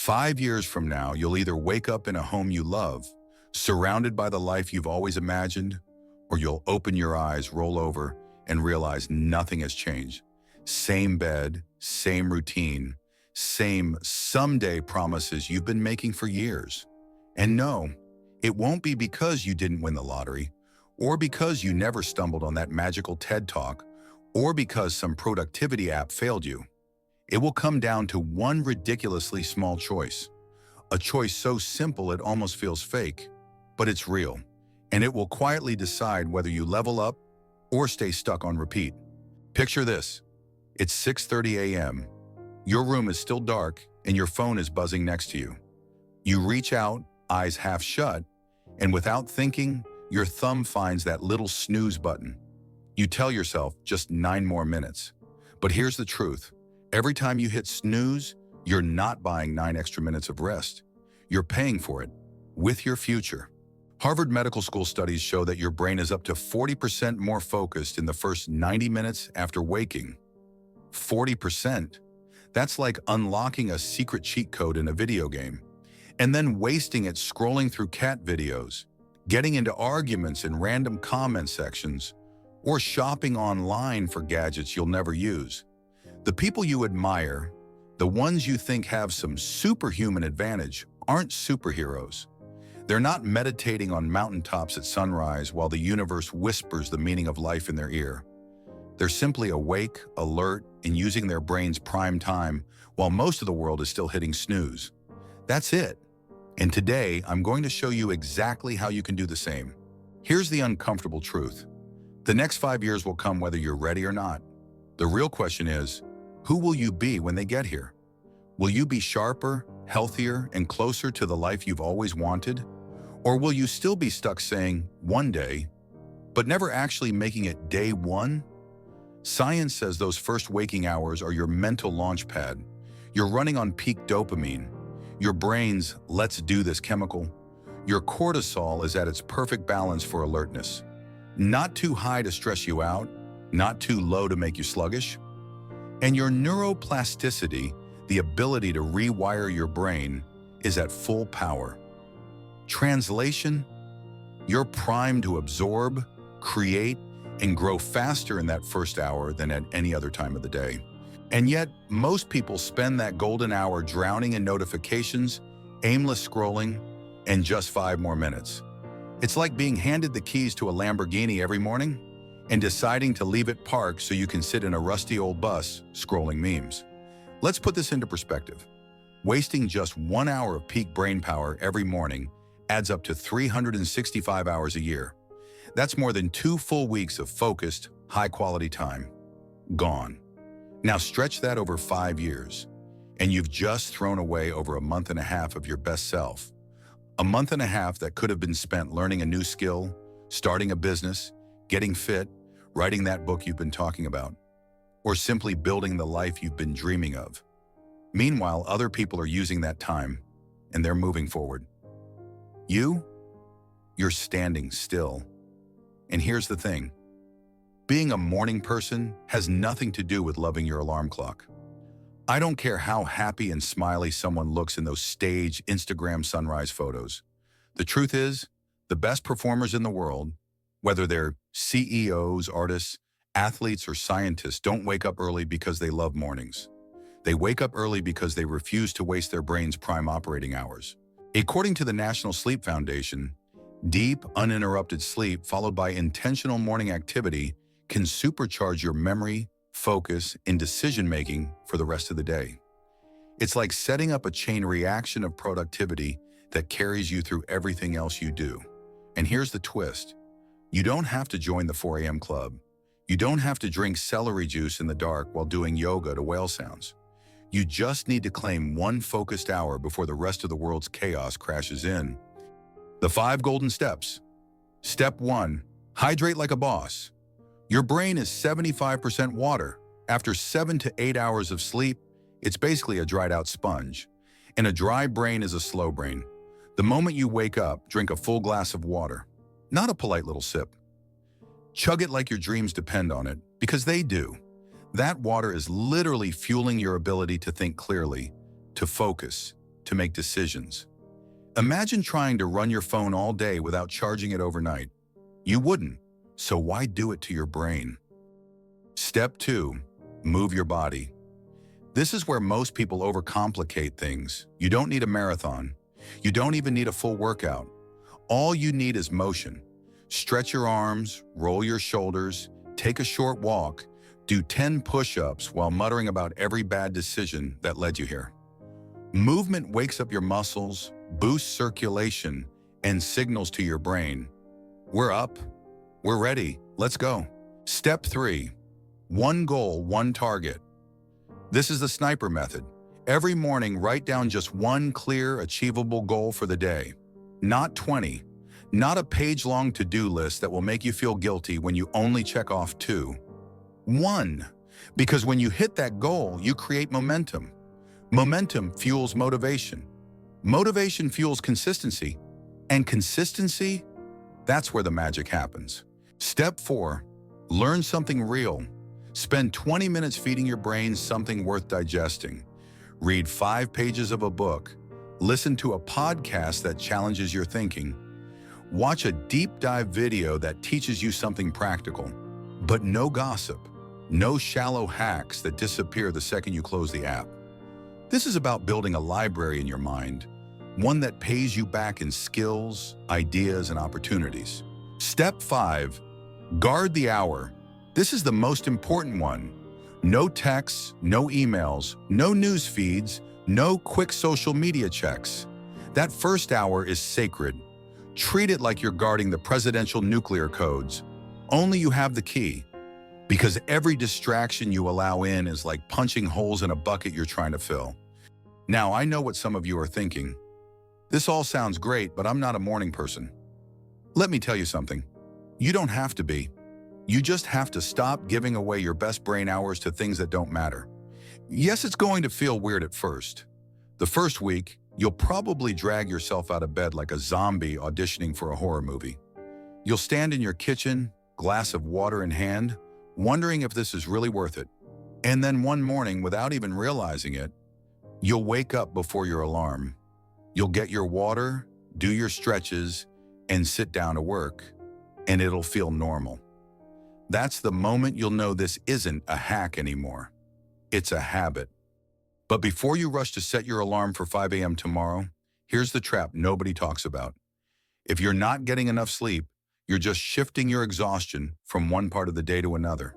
5 years from now, you'll either wake up in a home you love, surrounded by the life you've always imagined, or you'll open your eyes, roll over, and realize nothing has changed. Same bed, same routine, same someday promises you've been making for years. And no, it won't be because you didn't win the lottery, or because you never stumbled on that magical TED Talk, or because some productivity app failed you. It will come down to one ridiculously small choice. A choice so simple it almost feels fake, but it's real. And it will quietly decide whether you level up or stay stuck on repeat. Picture this. It's 6:30 a.m. Your room is still dark and your phone is buzzing next to you. You reach out, eyes half shut, and without thinking, your thumb finds that little snooze button. You tell yourself just 9 more minutes. But here's the truth. Every time you hit snooze, you're not buying 9 extra minutes of rest. You're paying for it with your future. Harvard Medical School studies show that your brain is up to 40% more focused in the first 90 minutes after waking. 40%. That's like unlocking a secret cheat code in a video game, and then wasting it scrolling through cat videos, getting into arguments in random comment sections, or shopping online for gadgets you'll never use. The people you admire, the ones you think have some superhuman advantage, aren't superheroes. They're not meditating on mountaintops at sunrise while the universe whispers the meaning of life in their ear. They're simply awake, alert, and using their brain's prime time while most of the world is still hitting snooze. That's it. And today, I'm going to show you exactly how you can do the same. Here's the uncomfortable truth. The next 5 years will come whether you're ready or not. The real question is, who will you be when they get here? Will you be sharper, healthier, and closer to the life you've always wanted? Or will you still be stuck saying, one day, but never actually making it day one? Science says those first waking hours are your mental launch pad. You're running on peak dopamine. Your brain's "let's do this" chemical. Your cortisol is at its perfect balance for alertness. Not too high to stress you out, not too low to make you sluggish. And your neuroplasticity, the ability to rewire your brain, is at full power. Translation: you're primed to absorb, create, and grow faster in that first hour than at any other time of the day. And yet, most people spend that golden hour drowning in notifications, aimless scrolling, and just 5 more minutes. It's like being handed the keys to a Lamborghini every morning and deciding to leave it parked so you can sit in a rusty old bus scrolling memes. Let's put this into perspective. Wasting just 1 hour of peak brain power every morning adds up to 365 hours a year. That's more than 2 full weeks of focused, high-quality time. Gone. Now stretch that over 5 years, and you've just thrown away over a month and a half of your best self. A month and a half that could have been spent learning a new skill, starting a business, getting fit, writing that book you've been talking about, or simply building the life you've been dreaming of. Meanwhile, other people are using that time, and they're moving forward. You're standing still. And here's the thing. Being a morning person has nothing to do with loving your alarm clock. I don't care how happy and smiley someone looks in those staged Instagram sunrise photos. The truth is, the best performers in the world, whether they're CEOs, artists, athletes, or scientists, don't wake up early because they love mornings. They wake up early because they refuse to waste their brain's prime operating hours. According to the National Sleep Foundation, deep, uninterrupted sleep followed by intentional morning activity can supercharge your memory, focus, and decision-making for the rest of the day. It's like setting up a chain reaction of productivity that carries you through everything else you do. And here's the twist. You don't have to join the 4 a.m. club. You don't have to drink celery juice in the dark while doing yoga to whale sounds. You just need to claim 1 focused hour before the rest of the world's chaos crashes in. The 5 golden steps. Step 1, hydrate like a boss. Your brain is 75% water. After 7 to 8 hours of sleep, it's basically a dried out sponge. And a dry brain is a slow brain. The moment you wake up, drink a full glass of water. Not a polite little sip. Chug it like your dreams depend on it, because they do. That water is literally fueling your ability to think clearly, to focus, to make decisions. Imagine trying to run your phone all day without charging it overnight. You wouldn't, so why do it to your brain? Step 2. Move your body. This is where most people overcomplicate things. You don't need a marathon. You don't even need a full workout. All you need is motion. Stretch your arms, roll your shoulders, take a short walk, do 10 push-ups while muttering about every bad decision that led you here. Movement wakes up your muscles, boosts circulation, and signals to your brain. We're up. We're ready. Let's go. Step 3. One goal, one target. This is the sniper method. Every morning, write down just one clear, achievable goal for the day. Not 20. Not a page-long to-do list that will make you feel guilty when you only check off 2. 1. Because when you hit that goal, you create momentum. Momentum fuels motivation. Motivation fuels consistency. And consistency, that's where the magic happens. Step 4. Learn something real. Spend 20 minutes feeding your brain something worth digesting. Read 5 pages of a book. Listen to a podcast that challenges your thinking. Watch a deep dive video that teaches you something practical. But no gossip. No shallow hacks that disappear the second you close the app. This is about building a library in your mind, one that pays you back in skills, ideas, and opportunities. Step 5. Guard the hour. This is the most important one. No texts, no emails, no news feeds, no quick social media checks. That first hour is sacred. Treat it like you're guarding the presidential nuclear codes. Only you have the key. Because every distraction you allow in is like punching holes in a bucket you're trying to fill. Now, I know what some of you are thinking. This all sounds great, but I'm not a morning person. Let me tell you something. You don't have to be. You just have to stop giving away your best brain hours to things that don't matter. Yes, it's going to feel weird at first. The first week, you'll probably drag yourself out of bed like a zombie auditioning for a horror movie. You'll stand in your kitchen, glass of water in hand, wondering if this is really worth it. And then one morning, without even realizing it, you'll wake up before your alarm. You'll get your water, do your stretches, and sit down to work, and it'll feel normal. That's the moment you'll know this isn't a hack anymore. It's a habit. But before you rush to set your alarm for 5 a.m. tomorrow, here's the trap nobody talks about. If you're not getting enough sleep, you're just shifting your exhaustion from one part of the day to another.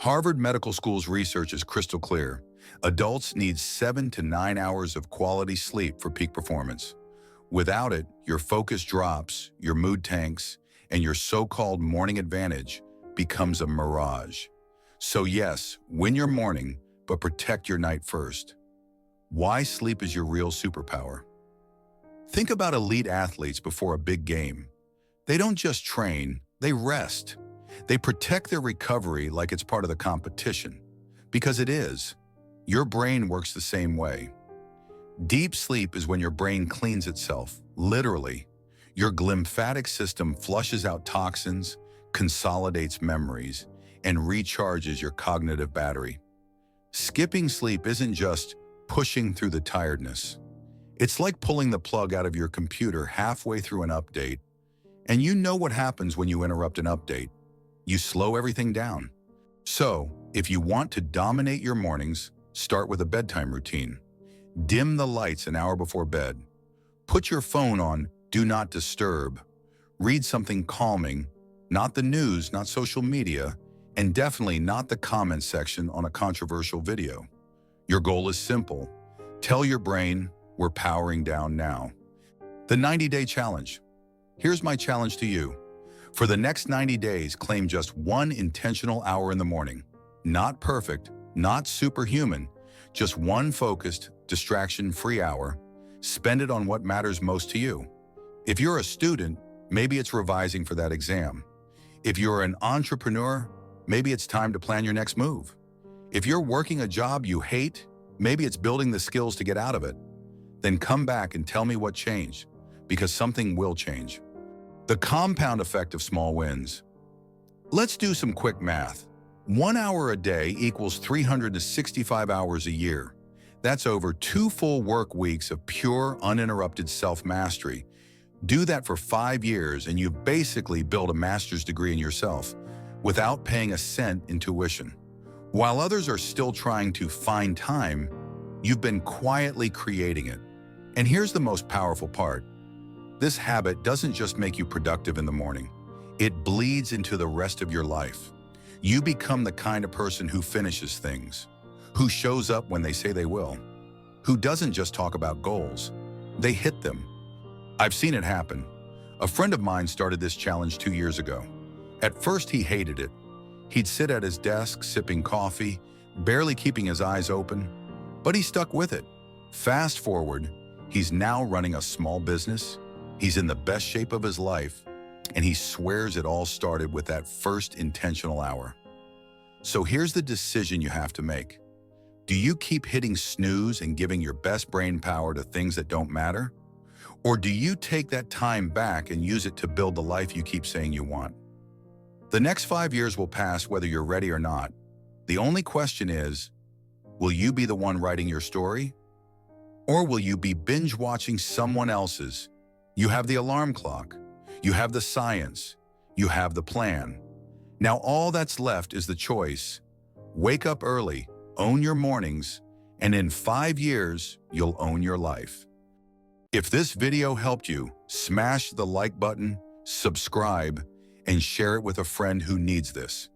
Harvard Medical School's research is crystal clear. Adults need 7 to 9 hours of quality sleep for peak performance. Without it, your focus drops, your mood tanks, and your so-called morning advantage becomes a mirage. So yes, win your morning, but protect your night first. Why sleep is your real superpower. Think about elite athletes before a big game. They don't just train, they rest. They protect their recovery like it's part of the competition. Because it is. Your brain works the same way. Deep sleep is when your brain cleans itself, literally. Your glymphatic system flushes out toxins, consolidates memories, and recharges your cognitive battery. Skipping sleep isn't just pushing through the tiredness. It's like pulling the plug out of your computer halfway through an update, and you know what happens when you interrupt an update. You slow everything down. So, if you want to dominate your mornings, start with a bedtime routine. Dim the lights an hour before bed. Put your phone on Do Not Disturb. Read something calming, not the news, not social media, and definitely not the comment section on a controversial video. Your goal is simple. Tell your brain, we're powering down now. The 90-day challenge. Here's my challenge to you. For the next 90 days, claim just one intentional hour in the morning. Not perfect, not superhuman, just one focused, distraction-free hour. Spend it on what matters most to you. If you're a student, maybe it's revising for that exam. If you're an entrepreneur, maybe it's time to plan your next move. If you're working a job you hate, maybe it's building the skills to get out of it. Then come back and tell me what changed, because something will change. The compound effect of small wins. Let's do some quick math. 1 hour a day equals 365 hours a year. That's over 2 full work weeks of pure, uninterrupted self-mastery. Do that for 5 years and you've basically built a master's degree in yourself without paying a cent in tuition. While others are still trying to find time, you've been quietly creating it. And here's the most powerful part. This habit doesn't just make you productive in the morning. It bleeds into the rest of your life. You become the kind of person who finishes things, who shows up when they say they will, who doesn't just talk about goals, they hit them. I've seen it happen. A friend of mine started this challenge 2 years ago. At first, he hated it. He'd sit at his desk, sipping coffee, barely keeping his eyes open, but he stuck with it. Fast forward, he's now running a small business, he's in the best shape of his life, and he swears it all started with that first intentional hour. So here's the decision you have to make. Do you keep hitting snooze and giving your best brain power to things that don't matter? Or do you take that time back and use it to build the life you keep saying you want? The next 5 years will pass whether you're ready or not. The only question is, will you be the one writing your story? Or will you be binge-watching someone else's? You have the alarm clock, you have the science, you have the plan. Now all that's left is the choice. Wake up early, own your mornings, and in 5 years, you'll own your life. If this video helped you, smash the like button, subscribe, and share it with a friend who needs this.